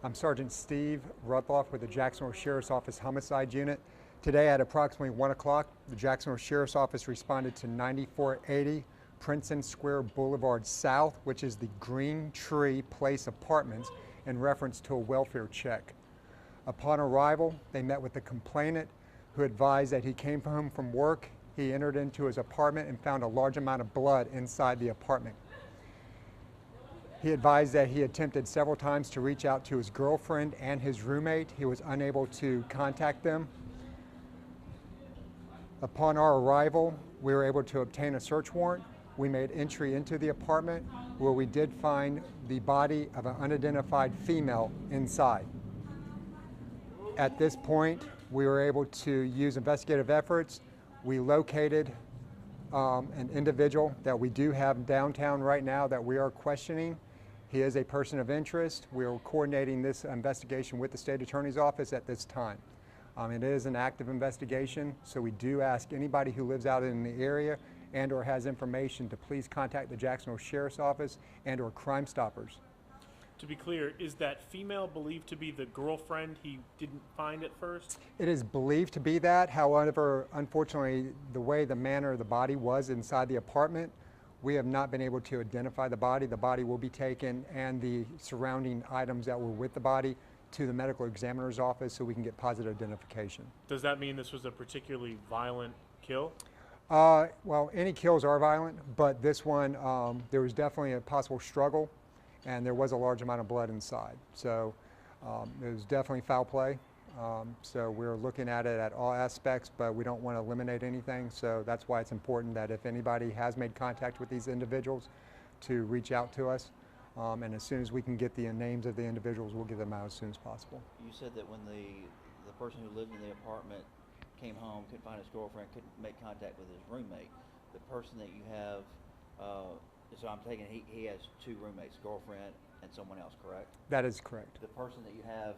I'm Sergeant Steve Rutloff with the Jacksonville Sheriff's Office Homicide Unit. Today at approximately 1 o'clock, the Jacksonville Sheriff's Office responded to 9480 Princeton Square Boulevard South, which is the Green Tree Place Apartments, in reference to a welfare check. Upon arrival, they met with the complainant, who advised that he came home from work. He entered into his apartment and found a large amount of blood inside the apartment. He advised that he attempted several times to reach out to his girlfriend and his roommate. He was unable to contact them. Upon our arrival, we were able to obtain a search warrant. We made entry into the apartment, where we did find the body of an unidentified female inside. At this point, we were able to use investigative efforts. We located an individual that we do have downtown right now that we are questioning. He is a person of interest. We are coordinating this investigation with the State Attorney's Office at this time. It is an active investigation, so we do ask anybody who lives out in the area and or has information to please contact the Jacksonville Sheriff's Office and or Crime Stoppers. To be clear, is that female believed to be the girlfriend he didn't find at first? It is believed to be that. However, unfortunately, the manner of the body was inside the apartment, we have not been able to identify the body. The body will be taken and the surrounding items that were with the body to the medical examiner's office so we can get positive identification. Does that mean this was a particularly violent kill? Well, any kills are violent, but this one, there was definitely a possible struggle, and there was a large amount of blood inside. So it was definitely foul play. So we're looking at it at all aspects, but we don't want to eliminate anything. So that's why it's important that if anybody has made contact with these individuals, to reach out to us. And as soon as we can get the names of the individuals, we'll get them out as soon as possible. You said that when the person who lived in the apartment came home, couldn't find his girlfriend, couldn't make contact with his roommate. The person that you have, so I'm taking he has two roommates, girlfriend and someone else, correct? That is correct. The person that you have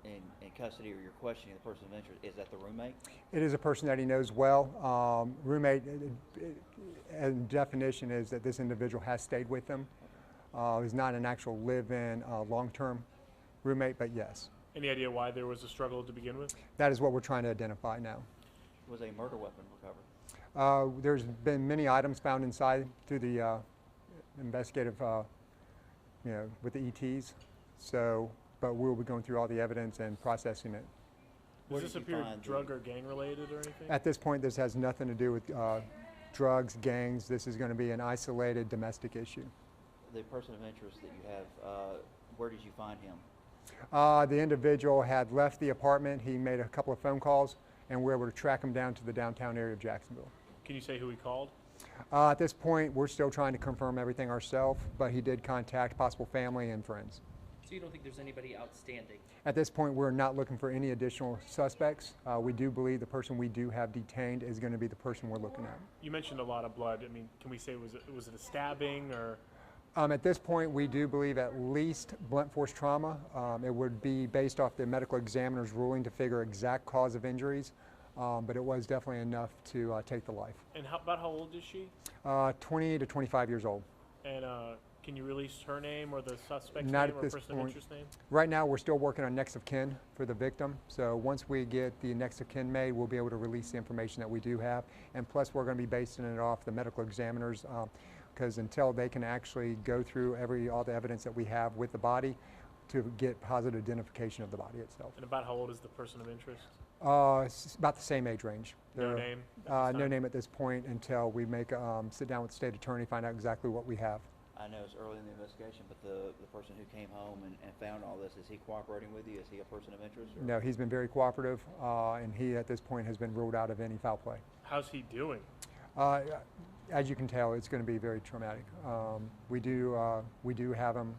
in custody, or you're questioning the person of interest, is that the roommate? It is a person that he knows well. Roommate, and definition is that this individual has stayed with him. He's not an actual live-in long-term roommate, but yes. Any idea why there was a struggle to begin with? That is what we're trying to identify now. Was a murder weapon recovered? There's been many items found inside through the investigative, with the ETs. So, but we'll be going through all the evidence and processing it. Does this appear drug or gang related or anything? At this point, this has nothing to do with drugs, gangs. This is going to be an isolated domestic issue. The person of interest that you have, where did you find him? The individual had left the apartment. He made a couple of phone calls, and we were able to track him down to the downtown area of Jacksonville. Can you say who he called? At this point, we're still trying to confirm everything ourselves, but he did contact possible family and friends. So you don't think there's anybody outstanding? At this point, we're not looking for any additional suspects. We do believe the person we do have detained is going to be the person we're looking at. You mentioned a lot of blood. I mean, can we say was it a stabbing or? At this point, we do believe at least blunt force trauma. It would be based off the medical examiner's ruling to figure exact cause of injuries, but it was definitely enough to take the life. And about how old is she? 20 to 25 years old. And can you release her name or the suspect's Not name at or this person of point. interest name? Right now, we're still working on next of kin for the victim. So once we get the next of kin made, we'll be able to release the information that we do have. And plus, we're going to be basing it off the medical examiners, because until they can actually go through all the evidence that we have with the body to get positive identification of the body itself. And about how old is the person of interest? It's about the same age range. No name? No name at this point until we sit down with the state attorney, find out exactly what we have. I know it's early in the investigation, but the person who came home and found all this, is he cooperating with you? Is he a person of interest? Or? No, he's been very cooperative, and he at this point has been ruled out of any foul play. How's he doing? As you can tell, it's going to be very traumatic. We do have him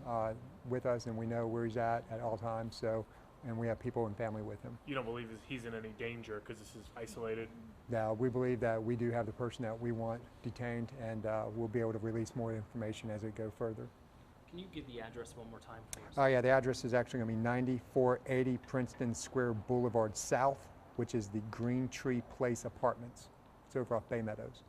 with us, and we know where he's at all times. So, and we have people and family with him. You don't believe he's in any danger because this is isolated? Now, we believe that we do have the person that we want detained, and we'll be able to release more information as it goes further. Can you give the address one more time, please? Oh yeah, the address is actually going to be 9480 Princeton Square Boulevard South, which is the Green Tree Place Apartments. It's over off Bay Meadows.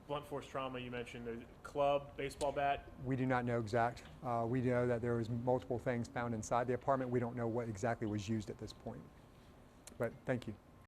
blunt force trauma you mentioned, a club, baseball bat. We do not know exact. We know that there was multiple things found inside the apartment. We don't know what exactly was used at this point. But thank you.